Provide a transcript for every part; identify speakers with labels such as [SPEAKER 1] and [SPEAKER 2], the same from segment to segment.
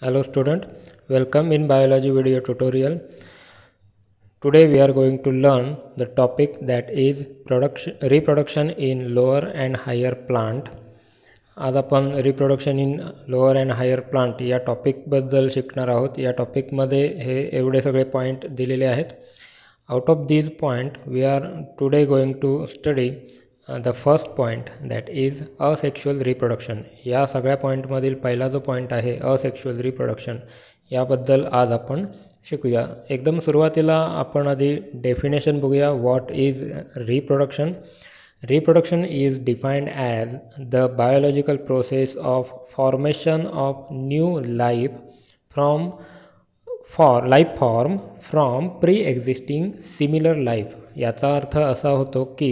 [SPEAKER 1] Hello student, welcome in biology video tutorial. Today we are going to learn the topic that is reproduction in lower and higher plant. आज आपण reproduction in lower and higher plant या टॉपिकबद्दल शिकणार आहोत. या टॉपिकमध्ये हे एवढे सगळे पॉईंट दिलेले आहेत. Out of these point we are today going to study the first point that is asexual reproduction. या सगळ्या पॉईंटमधील पहिला जो पॉईंट आहे असेक्शुअल रिप्रोडक्शन, याबद्दल आज आपण शिकूया. एकदम सुरुवातीला आपण आधी डेफिनेशन बघूया. What is reproduction? Reproduction is defined as the biological process of formation of new life form from pre-existing similar life. याचा अर्थ असा होतो की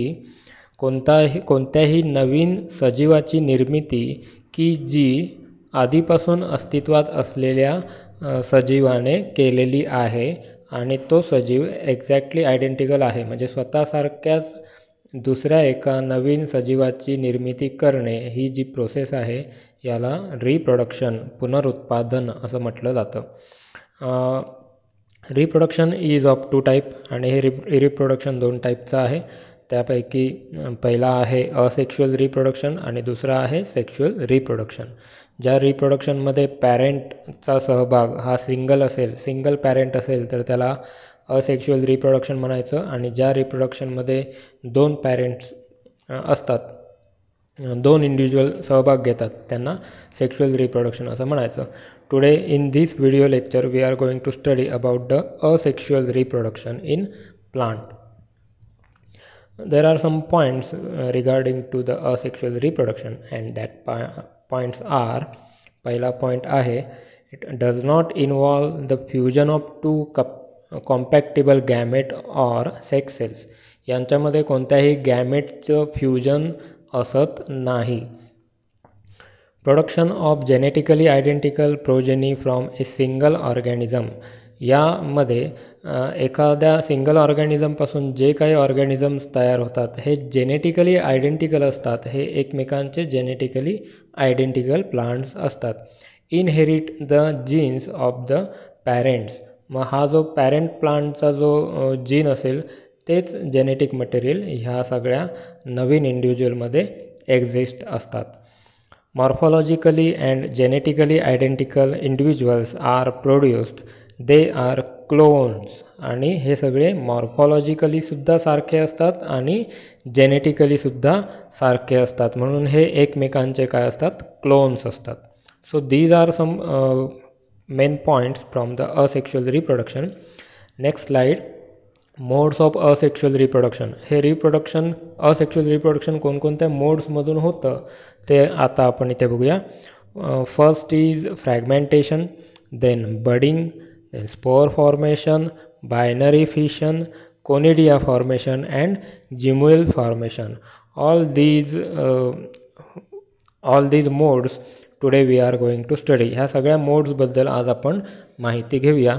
[SPEAKER 1] कोणत्याही नवीन सजीवाची निर्मिती की जी आधीपासून अस्तित्वात असलेल्या सजीवाने केलेली आहे आणि तो सजीव एक्झॅक्टली आयडेंटिकल आहे, म्हणजे स्वतःसारख्याच दुसऱ्या एका नवीन सजीवाची निर्मिती करणे ही जी प्रोसेस आहे याला रिप्रोडक्शन, पुनरुत्पादन असं म्हटलं जातं. Reproduction is of two type आणि हे रिप्रोडक्शन दोन टाईपचं आहे. त्यापैकी पहिला आहे असेक्शुअल रिप्रोडक्शन आणि दुसरा आहे सेक्शुअल रिप्रोडक्शन. ज्या रिप्रोडक्शनमध्ये पॅरेंटचा सहभाग हा सिंगल पॅरेंट असेल तर त्याला असेक्शुअल रिप्रोडक्शन म्हणायचं, आणि ज्या रिप्रोडक्शनमध्ये दोन पॅरेंट्स असतात, दोन इंडिव्हिज्युअल सहभाग घेतात, त्यांना सेक्शुअल रिप्रोडक्शन असं म्हणायचं. Today in this video lecture we are going to study about the asexual reproduction in plant. There are some points regarding to the asexual reproduction, and that points are, पहिला point आहे, it does not involve the fusion of two compatible gamete or sex cells. यांच्यामध्ये कोणत्याही गॅमेटचं fusion असत नाही. Production of genetically identical progeny from a single organism. यामध्ये एखाद्या single ऑर्गॅनिझमपासून जे काही ऑर्गॅनिझम्स तयार होतात हे जेनेटिकली आयडेंटिकल असतात. हे एकमेकांचे जेनेटिकली आयडेंटिकल प्लांट्स असतात. Inherit the jeans of the parents. मग हा जो पॅरेंट प्लांटचा जो जीन असेल तेच जेनेटिक मटेरियल ह्या सगळ्या नवीन इंडिव्हिज्युअलमध्ये एक्झिस्ट असतात. Morphologically and genetically identical individuals are produced. They are clones. आणि हे सगळे मॉर्फॉलॉजिकलीसुद्धा सारखे असतात आणि जेनेटिकलीसुद्धा सारखे असतात, म्हणून हे एकमेकांचे काय असतात, क्लोन्स असतात. So these are some main points from the asexual reproduction. Next slide. Modes of asexual reproduction. हे असेक्शुअल रिप्रोडक्शन कोणकोणत्या मोड्समधून होतं ते आता आपण इथे बघूया. First is fragmentation, then budding, then spore formation, binary fission, conidia formation and gimule formation. All these modes today we are going to study. ह्या सगळ्या मोड्स बद्दल आज आपण माहिती घेऊया.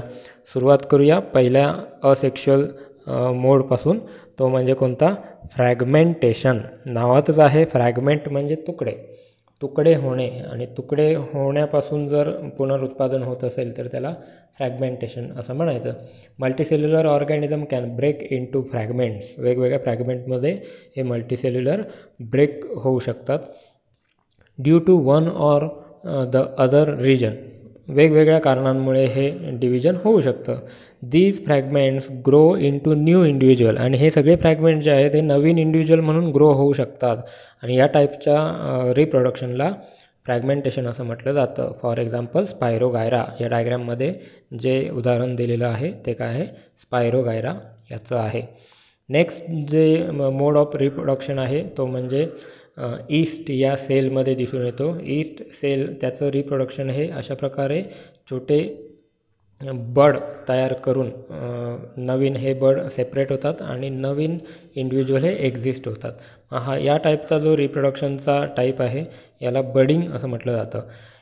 [SPEAKER 1] सुरुवात करूया पहिल्या असेक्शुअल मोडपासून. तो म्हणजे कोणता? फ्रॅगमेंटेशन. नावातच आहे, फ्रॅगमेंट म्हणजे तुकडे होणे, आणि तुकडे होण्यापासून जर पुनरुत्पादन होत असेल तर त्याला फ्रॅगमेंटेशन असं म्हणायचं. Multicellular organism can break into fragments. वेगवेगळ्या फ्रॅगमेंटमध्ये हे मल्टीसेल्युलर ब्रेक होऊ शकतात. Due to one or the other reason. वेगवेगळ्या कारणांमुळे हे डिव्हिजन होऊ शकतं. These fragments grow into new individual. आणि हे सगळे फ्रॅगमेंट जे आहेत ते नवीन इंडिव्हिज्युअल म्हणून ग्रो होऊ शकतात, आणि या टाईपच्या रिप्रोडक्शनला फ्रॅगमेंटेशन असं म्हटलं जातं. For example spirogyra. या डायग्रॅममध्ये जे उदाहरण दिलेलं आहे ते काय आहे, स्पायरोगायरा याचं आहे. नेक्स्ट जे मोड ऑफ रिप्रोडक्शन आहे तो म्हणजे ईस्ट या सेलमध्ये दिसून येतो. ईस्ट सेल, त्याचं रिप्रोडक्शन हे अशा प्रकारे छोटे बड तयार करून नवीन हे बड सेपरेट होतात आणि नवीन इंडिव्हिज्युअल हे एक्झिस्ट होतात. या टाईपचा जो रिप्रोडक्शनचा टाईप आहे याला बडिंग असं म्हटलं जातं.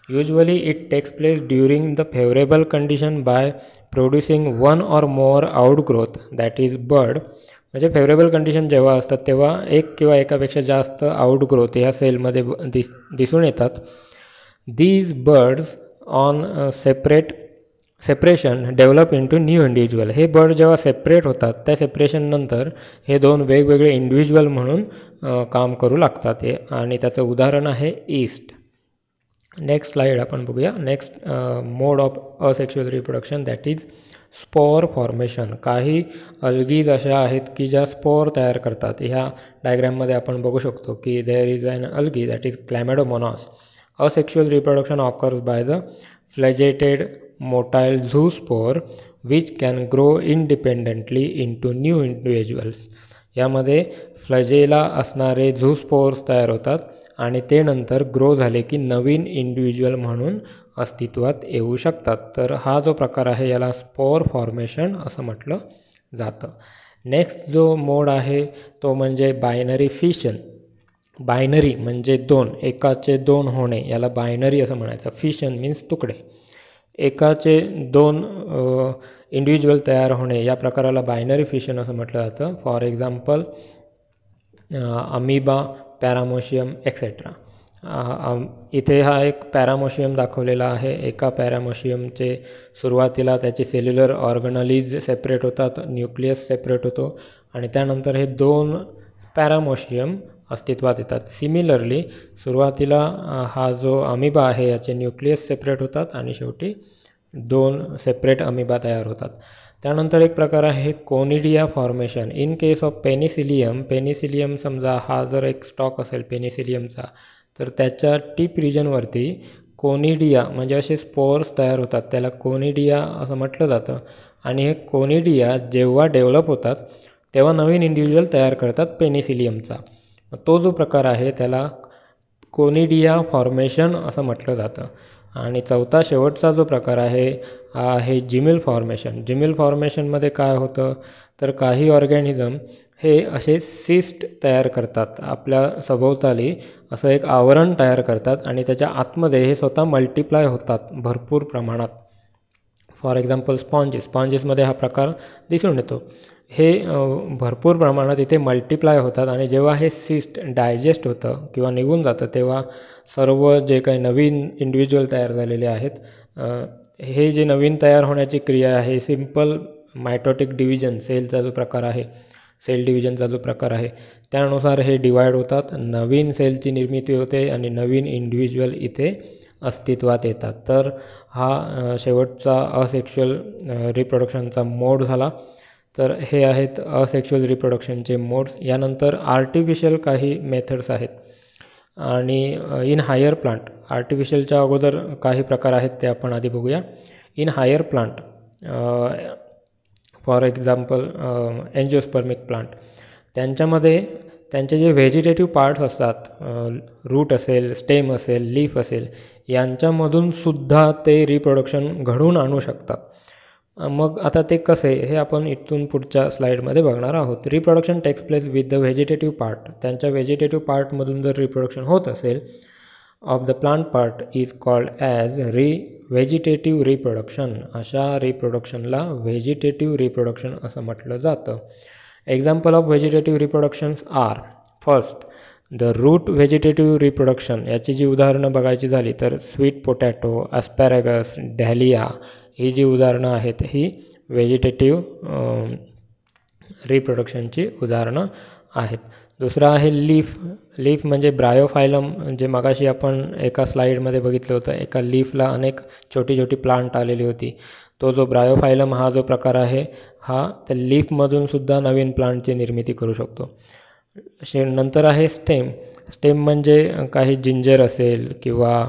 [SPEAKER 1] Usually it takes place during the favourable condition by producing one or more outgrowth that is bud. म्हणजे फेवरेबल कंडिशन जेव्हा असतात तेव्हा एक किंवा एकापेक्षा जास्त आउटग्रोथ ह्या सेलमध्ये दिसून येतात. These birds on separation develop into new individual. हे बर्ड जेव्हा सेपरेट होतात त्या सेपरेशननंतर हे दोन वेगवेगळे इंडिव्हिज्युअल म्हणून काम करू लागतात. आणि त्याचं उदाहरण आहे ईस्ट. नेक्स्ट स्लाइड आपण बघूया. Next mode of asexual reproduction that is spore formation. काही अल्गीज अशा आहेत की ज्या स्पोअर तयार करतात. ह्या डायग्रॅममध्ये आपण बघू शकतो की there is an algae that is chlamydomonas. Asexual reproduction occurs by the flagellated motile zoospore which can grow independently into new individuals. यामध्ये फ्लॅजेला असणारे झूस्पोर्स तयार होतात आणि ते नंतर ग्रो झाले की नवीन इंडिव्हिज्युअल म्हणून अस्तित्वात येऊ शकतात. तर हा जो प्रकार आहे याला स्पोअर फॉर्मेशन असं म्हटलं जातं. नेक्स्ट जो मोड आहे तो म्हणजे बायनरी फिशन. बायनरी म्हणजे दोन, एकाचे दोन होणे याला बायनरी असं म्हणायचं. फिशन मीन्स तुकडे. एकाचे दोन इंडिव्हिज्युअल तयार होणे या प्रकाराला बायनरी फिशन असं म्हटलं जातं. For example amoeba, paramecium etcetera. इथे हा एक पॅरामोशियम दाखवलेला आहे. एका पॅरामोशियमचे सुरुवातीला त्याची सेल्युलर ऑर्गनलीज सेपरेट होतात, न्यूक्लियस सेपरेट होतो आणि त्यानंतर हे दोन पॅरामोशियम अस्तित्वात येतात. सिमिलरली सुरुवातीला हा जो अमिबा आहे याचे न्यूक्लियस सेपरेट होतात आणि शेवटी दोन सेपरेट अमिबा तयार होतात. त्यानंतर एक प्रकार आहे conidia formation. In case of Penicillium समजा हा जर एक स्टॉक असेल पेनिसिलियमचा तर त्याच्या टिप रिजनवरती कोनिडिया म्हणजे असे स्पोर्स तयार होतात. त्याला कोनिडिया असं म्हटलं जातं. आणि हे कोनिडिया जेव्हा डेव्हलप होतात तेव्हा नवीन इंडिव्हिज्युअल तयार करतात पेनिसिलियमचा. तो जो प्रकार आहे त्याला कोनिडिया फॉर्मेशन असं म्हटलं जातं. आणि चौथा शेवटचा जो प्रकार आहे हा आहे जिमिल फॉर्मेशन. जिमिल फॉर्मेशनमध्ये काय होतं तर काही ऑर्गॅनिझम हे असे सिस्ट तयार करतात. आपल्या सभोवताली असं एक आवरण तयार करतात आणि त्याच्या आतमध्ये हे स्वतः मल्टिप्लाय होतात भरपूर प्रमाणात. फॉर एक्झाम्पल स्पॉन्जेसमध्ये हा प्रकार दिसून येतो. हे भरपूर प्रमाणात इथे मल्टिप्लाय होतात आणि जेव्हा हे सिस्ट डायजेस्ट होतं किंवा निघून जातं तेव्हा सर्व जे काही नवीन इंडिव्हिज्युअल तयार झालेले आहेत हे जे नवीन तयार होण्याची क्रिया आहे सिम्पल मायटोटिक डिव्हिजन सेलचा जो प्रकार आहे, सेल डिव्हिजनचा जो प्रकार आहे त्यानुसार हे डिवाईड होतात. नवीन सेलची निर्मिती होते आणि नवीन इंडिव्हिज्युअल इथे अस्तित्वात येतात. तर हा शेवटचा असेक्शुअल रिप्रोडक्शनचा मोड झाला. तर हे आहेत असेक्शुअल रिप्रोडक्शनचे मोड्स. यानंतर आर्टिफिशियल काही मेथड्स आहेत. आणि इन हायर प्लांट आर्टिफिशियलच्या अगोदर काही प्रकार आहेत ते आपण आधी बघूया. In higher plant for example angiospermic plant त्यांच्यामध्ये त्यांचे जे व्हेजिटेटिव्ह पार्ट्स असतात रूट असेल, स्टेम असेल, लीफ असेल यांच्यामधून सुद्धा ते रिप्रोडक्शन घडवून आणू शकतात. मग आता ते कसे हे आपण इथून पुढच्या स्लाईडमध्ये बघणार आहोत. Reproduction takes place with the vegetative part. त्यांच्या व्हेजिटेटिव्ह पार्टमधून जर रिप्रोडक्शन होत असेल of the plant part is called as vegetative reproduction. अशा रिप्रोडक्शनला व्हेजिटेटिव्ह रिप्रोडक्शन असं म्हटलं जातं. Example of vegetative reproductions are first the root vegetative reproduction. याची जी उदाहरणं बघायची झाली तर स्वीट पोटॅटो, ॲस्पॅरेगस, डॅलिया ही जी उदाहरणं आहेत ही व्हेजिटेटिव्ह रिप्रोडक्शनची उदाहरणं आहेत. दुसरं आहे लीफ म्हणजे ब्रायोफायलम. जे मगाशी आपण एका स्लाईडमध्ये बघितलं होतं एका लीफला अनेक छोटी छोटी प्लांट आलेली होती. तो जो ब्रायोफायलम हा जो प्रकार आहे हा त्या लीफमधून सुद्धा नवीन प्लांटची निर्मिती करू शकतो. नंतर आहे स्टेम म्हणजे काही जिंजर असेल किंवा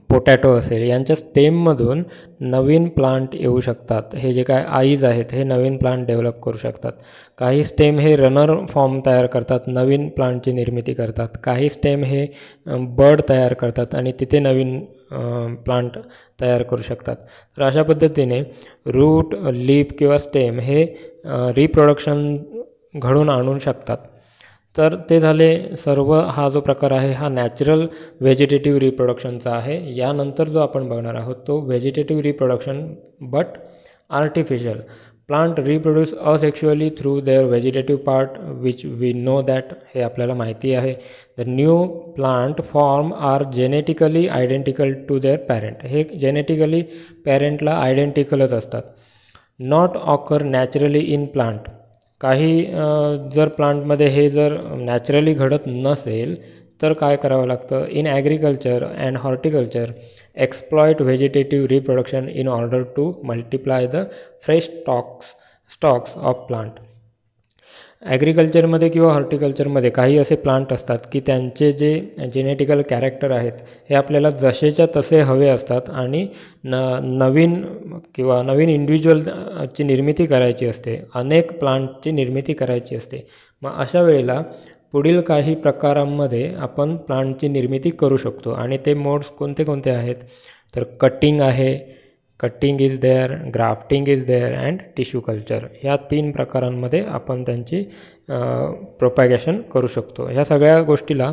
[SPEAKER 1] पोटॅटो असेल यांच्या स्टेममधून नवीन प्लांट येऊ शकतात. हे जे काय आईज आहेत हे नवीन प्लांट डेव्हलप करू शकतात. काही स्टेम हे रनर फॉर्म तयार करतात, नवीन प्लांटची निर्मिती करतात. काही स्टेम हे बर्ड तयार करतात आणि तिथे नवीन प्लांट तयार करू शकतात. तर अशा पद्धतीने रूट, लीफ किंवा स्टेम हे रिप्रोडक्शन घडून आणू शकतात. तर ते झाले सर्व. हा जो प्रकार आहे हा नॅचरल व्हेजिटेटिव्ह रिप्रोडक्शनचा आहे. यानंतर जो आपण बघणार आहोत तो vegetative reproduction but artificial. Plant reproduce asexually through their vegetative part which we know that, हे आपल्याला माहिती आहे. The new plant form are genetically identical to their parent, हे जेनेटिकली पॅरेंटला आयडेंटिकलच असतात. Not occur naturally in plant, काही जर प्लांटमध्ये हे जर नॅचरली घडत नसेल तर काय करावं लागतं. In agriculture and horticulture exploit vegetative reproduction in order to multiply the fresh stocks of plant. ॲग्रिकल्चरमध्ये किंवा हॉर्टिकल्चरमध्ये काही असे प्लांट असतात की त्यांचे जे जेनेटिकल कॅरेक्टर आहेत हे आपल्याला जसेच्या तसे हवे असतात आणि नवीन इंडिव्हिज्युअलची निर्मिती करायची असते, अनेक प्लांटची निर्मिती करायची असते. मग अशा वेळेला पुढील काही प्रकारांमध्ये आपण प्लांटची निर्मिती करू शकतो आणि ते मोड्स कोणते कोणते आहेत. तर कटिंग आहे, cutting is there, grafting is there and tissue culture. ह्या 3 प्रकारांमध्ये आपण त्यांची प्रोपॅगेशन करू शकतो. ह्या सगळ्या गोष्टीला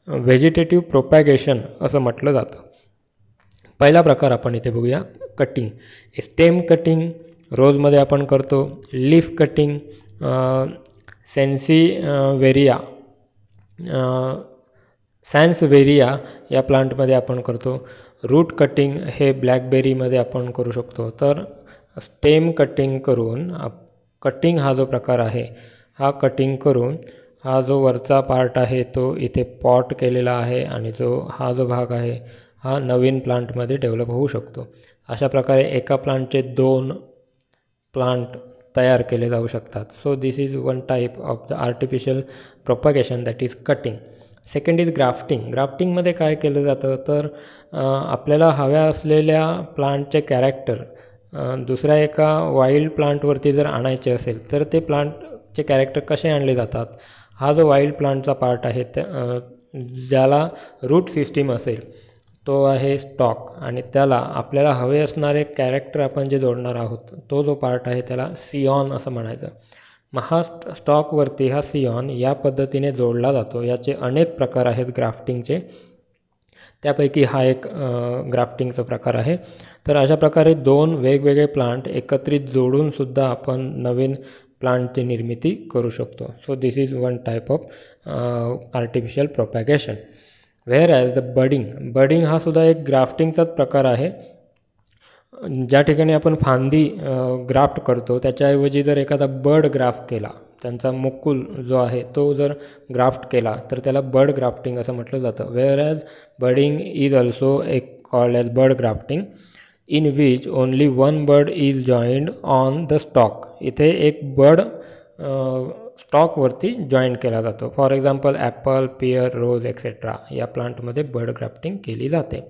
[SPEAKER 1] व्हेजिटेटिव्ह प्रोपॅगेशन असं म्हटलं जातं. पहिला प्रकार आपण इथे बघूया, कटिंग. स्टेम कटिंग रोजमध्ये आपण करतो. लीफ कटिंग सॅन्सवेरिया या प्लांटमध्ये आपण करतो. रूट कटिंग हे ब्लॅकबेरीमध्ये आपण करू शकतो. तर स्टेम कटिंग करून कटिंग हा जो प्रकार आहे हा कटिंग करून हा जो वरचा पार्ट आहे तो इथे पॉट केलेला आहे आणि हा जो भाग आहे हा नवीन प्लांटमध्ये डेव्हलप होऊ शकतो. अशा प्रकारे एका प्लांटचे 2 प्लांट तयार केले जाऊ शकतात. So this is one type of the artificial propagation, that is cutting. Second is grafting. ग्राफ्टिंगमध्ये काय केलं जातं तर आपल्याला हव्या असलेल्या प्लांटचे कॅरेक्टर दुसऱ्या एका वाईल्ड प्लांटवरती जर आणायचे असेल तर ते प्लांटचे कॅरेक्टर कसे आणले जातात. हा जो वाईल्ड प्लांटचा पार्ट आहे ज्याला रूट सिस्टीम असेल तो आहे स्टॉक आणि त्याला आपल्याला हवे असणारे कॅरेक्टर आपण जे जोडणार आहोत तो जो पार्ट आहे त्याला सियॉन असं म्हणायचं. मग हा स्टॉकवरती हा सियॉन या पद्धतीने जोडला जातो. याचे अनेक प्रकार आहेत ग्राफ्टिंगचे, त्यापैकी हा एक ग्राफ्टिंगचा प्रकार आहे. तर अशा प्रकारे 2 वेगवेगळे प्लांट एकत्रित जोडून सुद्धा आपण नवीन प्लांटची निर्मिती करू शकतो. So this is one type of artificial propagation. Where as the budding हा सुद्धा एक ग्राफ्टिंगचाच प्रकार आहे. ज्या ठिकाणी आपण फांदी ग्राफ्ट करतो त्याच्याऐवजी जर एखादा बड ग्राफ्ट केला, त्यांचा मुकुल जो आहे तो जर ग्राफ्ट केला तर त्याला बड ग्राफ्टिंग असं म्हटलं जातं. Whereas budding is also called as bud grafting in which only one bud is joined on the stock. इथे एक बड स्टॉकवरती जॉईंट केला जातो. For example apple, pear, rose etcetera या प्लांटमध्ये बड ग्राफ्टिंग केली जाते.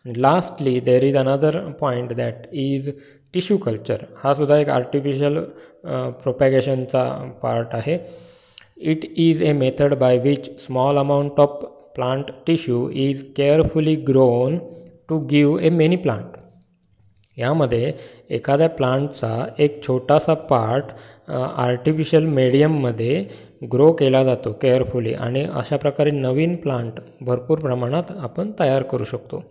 [SPEAKER 1] Lastly there is another point that is tissue culture. हा सुद्धा एक आर्टिफिशियल प्रोपॅगेशनचा पार्ट आहे. It is a method by which small amount of plant tissue is carefully grown to give a many plant. यामध्ये एखाद्या प्लांटचा एक छोटासा पार्ट आर्टिफिशियल मीडियममध्ये ग्रो केला जातो केअरफुली आणि अशा प्रकारे नवीन प्लांट भरपूर प्रमाणात आपण तयार करू शकतो.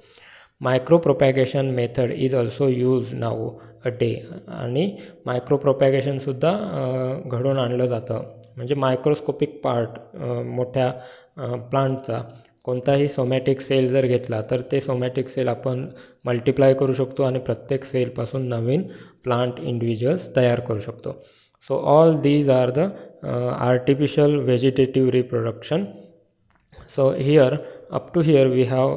[SPEAKER 1] Micro propagation method is also use now a day. आणि मायक्रो प्रोपॅगेशनसुद्धा घडवून आणलं जातं. म्हणजे मायक्रोस्कोपिक पार्ट मोठ्या प्लांटचा कोणताही सोमॅटिक सेल जर घेतला तर ते सोमॅटिक सेल आपण मल्टिप्लाय करू शकतो आणि प्रत्येक सेलपासून नवीन प्लांट इंडिव्हिज्युअल्स तयार करू शकतो. So all these are the artificial vegetative reproduction. So here up to here we have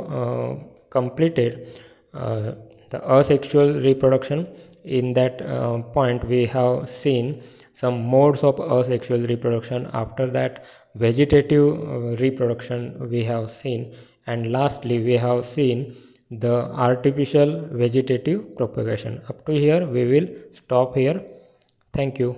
[SPEAKER 1] completed the asexual reproduction. In that point we have seen some modes of asexual reproduction. After that vegetative reproduction we have seen, and lastly we have seen the artificial vegetative propagation. Up to here we will stop here. Thank you.